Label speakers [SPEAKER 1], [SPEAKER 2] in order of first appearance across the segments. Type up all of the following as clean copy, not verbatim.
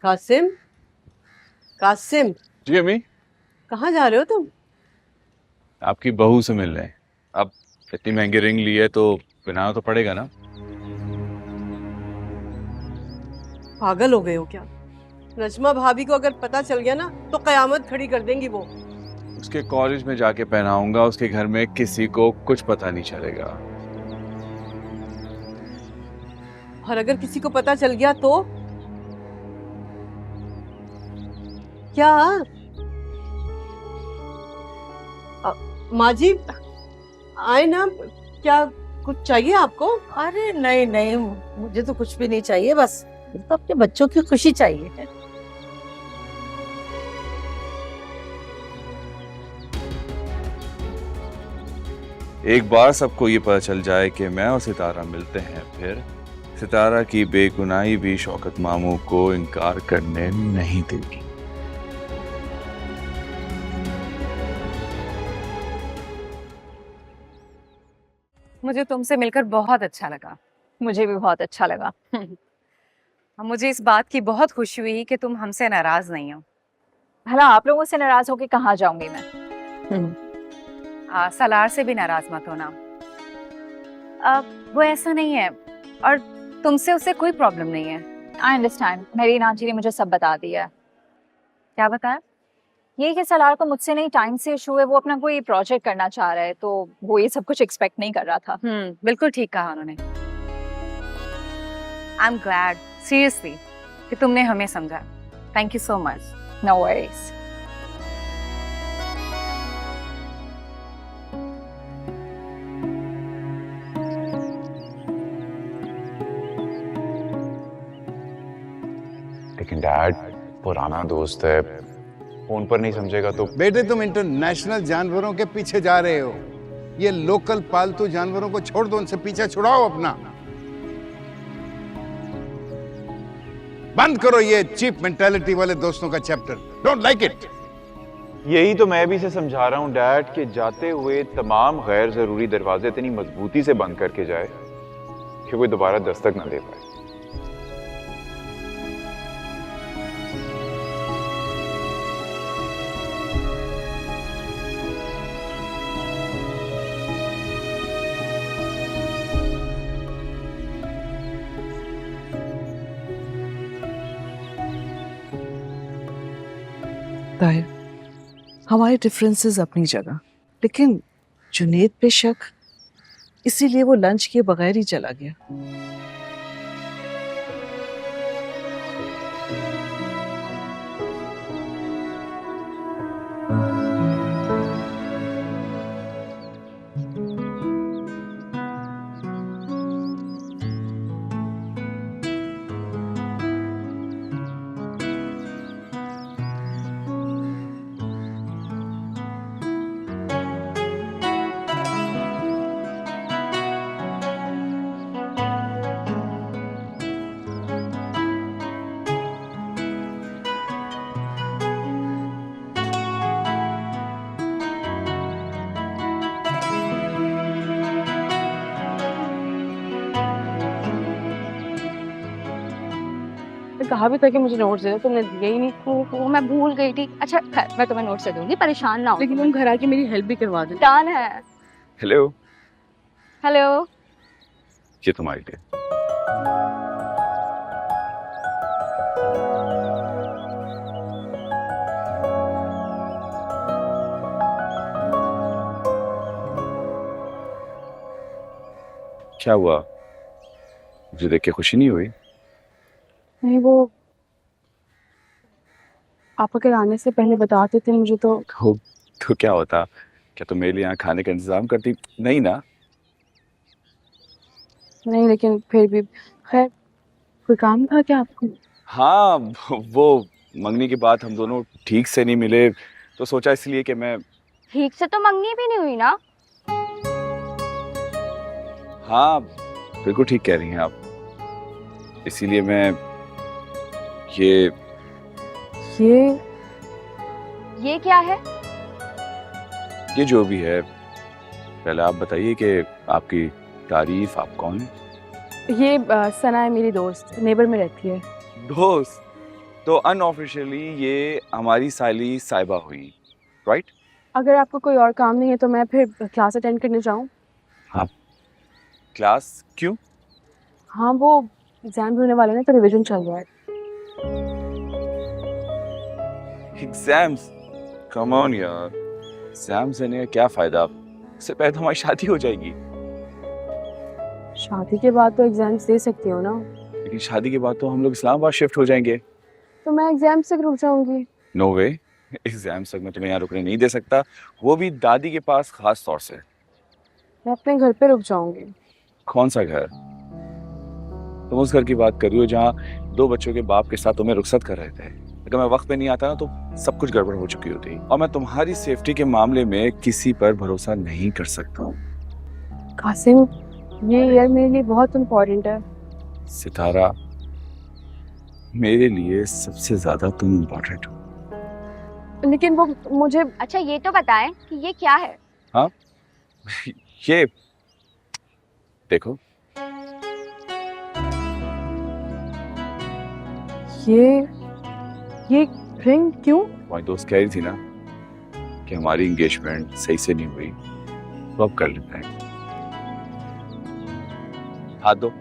[SPEAKER 1] कासिम, कासिम,
[SPEAKER 2] जी अम्मी।
[SPEAKER 1] कहाँ जा रहे हो तुम?
[SPEAKER 2] आपकी बहू से मिलने। अब इतनी महंगी रिंग ली है तो पहनाना तो पड़ेगा ना।
[SPEAKER 1] पागल हो गए हो क्या? नजमा भाभी को अगर पता चल गया ना तो कयामत खड़ी कर देंगी वो।
[SPEAKER 2] उसके कॉलेज में जाके पहनाऊंगा, उसके घर में किसी को कुछ पता नहीं चलेगा।
[SPEAKER 1] और अगर किसी को पता चल गया तो क्या? माँ जी, आए ना। क्या कुछ चाहिए आपको?
[SPEAKER 3] अरे नहीं नहीं, मुझे तो कुछ भी नहीं चाहिए, बस मुझे तो अपने बच्चों की खुशी चाहिए।
[SPEAKER 2] एक बार सबको ये पता चल जाए कि मैं और सितारा मिलते हैं, फिर सितारा की बेगुनाही भी शौकत मामू को इनकार करने नहीं देगी।
[SPEAKER 4] मुझे तुमसे मिलकर बहुत अच्छा लगा।
[SPEAKER 5] मुझे भी बहुत अच्छा लगा।
[SPEAKER 4] मुझे इस बात की बहुत खुशी हुई कि तुम हमसे नाराज नहीं हो।
[SPEAKER 5] भला आप लोगों से नाराज होके कहाँ जाऊंगी मैं?
[SPEAKER 4] सलार से भी नाराज मत होना। वो ऐसा नहीं है और तुमसे उसे कोई प्रॉब्लम नहीं है।
[SPEAKER 5] आई अंडरस्टैंड, मेरी नाची ने मुझे सब बता दिया।
[SPEAKER 4] क्या बताया?
[SPEAKER 5] ये कि सलार को मुझसे नहीं टाइम से इशू है, वो अपना कोई प्रोजेक्ट करना चाह रहा है, तो वो ये सब कुछ एक्सपेक्ट नहीं कर रहा था।
[SPEAKER 4] बिल्कुल ठीक कहा उन्होंने। आई एम ग्लैड सीरियसली कि तुमने हमें समझा। Thank you so much.
[SPEAKER 5] No worries.
[SPEAKER 6] लेकिन डैड पुराना दोस्त है, फोन पर नहीं समझेगा तो।
[SPEAKER 7] बेटे तुम इंटरनेशनल जानवरों के पीछे जा रहे हो, ये लोकल पालतू जानवरों को छोड़ दो, उनसे पीछा छुड़ाओ अपना। बंद करो ये चीप मेंटालिटी वाले दोस्तों का चैप्टर। Don't like it.
[SPEAKER 6] यही तो मैं भी इसे समझा रहा हूँ डैड कि जाते हुए तमाम गैर जरूरी दरवाजे इतनी मजबूती से बंद करके जाए कि वो दोबारा दस्तक ना दे पाए।
[SPEAKER 8] ताहिर, हमारे डिफरेंसेस अपनी जगह, लेकिन जुनेद पे शक, इसीलिए वो लंच के बगैर ही चला गया।
[SPEAKER 9] कहा भी था कि मुझे नोट्स दे दो, तुमने दिए ही नहीं। वो मैं भूल गई थी। अच्छा खैर, मैं तुम्हें नोट्स दे दूंगी, परेशान ना हो। लेकिन तुम घर आके मेरी हेल्प भी करवा दो।
[SPEAKER 5] डन है।
[SPEAKER 2] Hello,
[SPEAKER 5] hello.
[SPEAKER 2] ये तुम्हारे लिए। क्या हुआ? मुझे देख के खुशी नहीं हुई?
[SPEAKER 9] नहीं, वो पापा के आने से पहले बताते थे मुझे
[SPEAKER 2] तो क्या होता? क्या तुम मेरे लिए यहाँ खाने का इंतजाम करती? नहीं ना?
[SPEAKER 9] नहीं, लेकिन फिर भी खैर, कोई काम था क्या आपको?
[SPEAKER 2] हाँ, वो मंगनी के बाद हम दोनों ठीक से नहीं मिले, तो सोचा इसलिए कि मैं।
[SPEAKER 5] ठीक से तो मंगनी भी नहीं हुई ना?
[SPEAKER 2] हाँ, बिल्कुल ठीक कह रही हैं आप। इसीलिए मैं
[SPEAKER 5] ये क्या है?
[SPEAKER 2] ये जो भी है, पहले आप बताइए कि आपकी तारीफ, आप कौन है?
[SPEAKER 9] ये सना है, मेरी दोस्त, नेबर में रहती है।
[SPEAKER 2] दोस्त? तो अनऑफिशियली ये हमारी साली साहिबा हुई, राइट?
[SPEAKER 9] अगर आपको कोई और काम नहीं है तो मैं फिर क्लास अटेंड करने जाऊँ?
[SPEAKER 2] क्लास क्यों?
[SPEAKER 9] हाँ, वो एग्जाम होने वाले हैं तो रिवीजन चल रहा है।
[SPEAKER 2] एग्जाम्स? कम ऑन यार, एग्जाम्स देने का क्या फायदा? इससे पहले तो हमारी शादी हो जाएगी।
[SPEAKER 9] शादी के बाद तो एग्जाम्स दे सकती हो ना?
[SPEAKER 2] लेकिन शादी के बाद तो हम लोग इस्लामाबाद शिफ्ट हो जाएंगे।
[SPEAKER 9] तो मैं एग्जाम से रुक जाऊंगी।
[SPEAKER 2] नो वे, एग्जाम्स तक मैं तुम्हें यहाँ रुकने नहीं दे सकता, वो भी दादी के पास खास तौर से।
[SPEAKER 9] मैं अपने घर पे रुक जाऊंगी।
[SPEAKER 2] कौन सा घर? तुम उस घर की बात कर रही हो जहाँ 2 बच्चों के बाप के साथ तुम्हें रुखसत कर रहे थे। अगर मैं वक्त पे नहीं आता ना तो सब कुछ गड़बड़ हो चुकी होती, और मैं तुम्हारी सेफ्टी के मामले में किसी पर भरोसा नहीं कर सकता।
[SPEAKER 9] कासिम, ये ईयर मेरे लिए बहुत इम्पोर्टेंट है।
[SPEAKER 2] सितारा, मेरे लिए सबसे ज्यादा तुम इम्पोर्टेंट हो।
[SPEAKER 9] लेकिन वो मुझे
[SPEAKER 5] अच्छा ये तो बताएं कि ये क्या है?
[SPEAKER 2] हाँ, ये देखो,
[SPEAKER 9] ये रिंग क्यों?
[SPEAKER 2] तुम्हारी दोस्त कह रही थी ना कि हमारी एंगेजमेंट सही से नहीं हुई, तो अब कर लेते हैं। हाथ दो।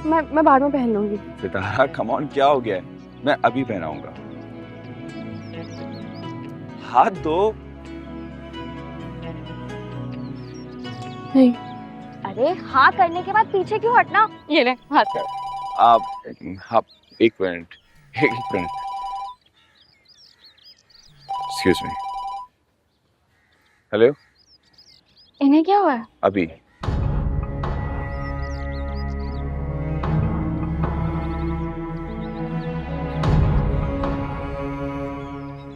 [SPEAKER 9] मैं बाद में पहन लूंगी।
[SPEAKER 2] सितारा कम ऑन, क्या हो गया है? मैं अभी पहनाऊंगा। हाथ दो।
[SPEAKER 9] नहीं।
[SPEAKER 5] अरे हाँ करने के बाद पीछे क्यों हटना?
[SPEAKER 9] ये ले हाथ कर।
[SPEAKER 2] आप एक मिनट, एक मिनट, एक्सक्यूज मी। हेलो,
[SPEAKER 5] इन्हें क्या हुआ है?
[SPEAKER 2] अभी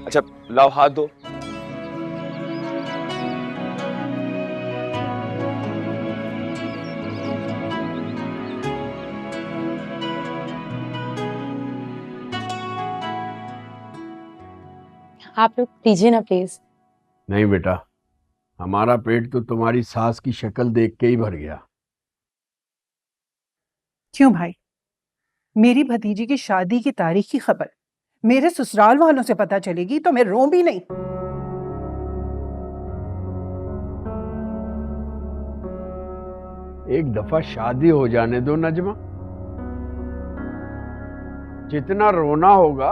[SPEAKER 2] अच्छा लाओ हाथ दो।
[SPEAKER 3] आप लोग दीजिए ना प्लीज।
[SPEAKER 10] नहीं बेटा, हमारा पेट तो तुम्हारी सास की शक्ल देख के ही भर गया।
[SPEAKER 11] क्यों भाई? मेरी भतीजी की शादी की तारीख की खबर मेरे ससुराल वालों से पता चलेगी तो मैं रो भी नहीं।
[SPEAKER 10] एक दफा शादी हो जाने दो नजमा, जितना रोना होगा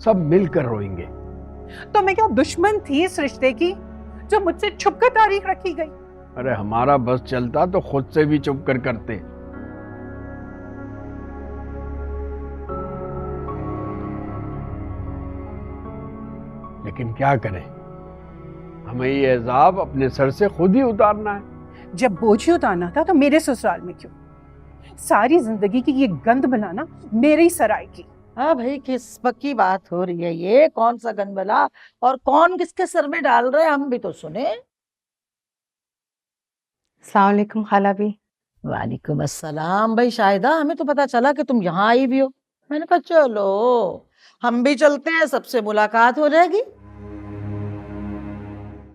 [SPEAKER 10] सब मिलकर रोएंगे।
[SPEAKER 11] तो मैं क्या दुश्मन थी इस रिश्ते की जो मुझसे छुपकर तारीख रखी गई?
[SPEAKER 10] अरे हमारा बस चलता तो खुद से भी चुप कर करते। लेकिन क्या करें, हमें ये एजाब अपने सर से खुद ही उतारना है।
[SPEAKER 11] जब बोझ ही उतारना था तो मेरे ससुराल में क्यों? सारी जिंदगी की ये गंद बनाना मेरे ही सराय की।
[SPEAKER 3] हाँ भाई, किस पक्की बात हो रही है? ये कौन सा गनबला और कौन किसके सर में डाल रहे हैं, हम भी तो सुने।
[SPEAKER 9] अस्सलाम वालेकुम खाला भी।
[SPEAKER 3] वालेकुम अस्सलाम। भाई शाहिदा, हमें तो पता चला कि तुम यहाँ आई भी हो। मैंने कहा चलो हम भी चलते हैं, सबसे मुलाकात हो जाएगी।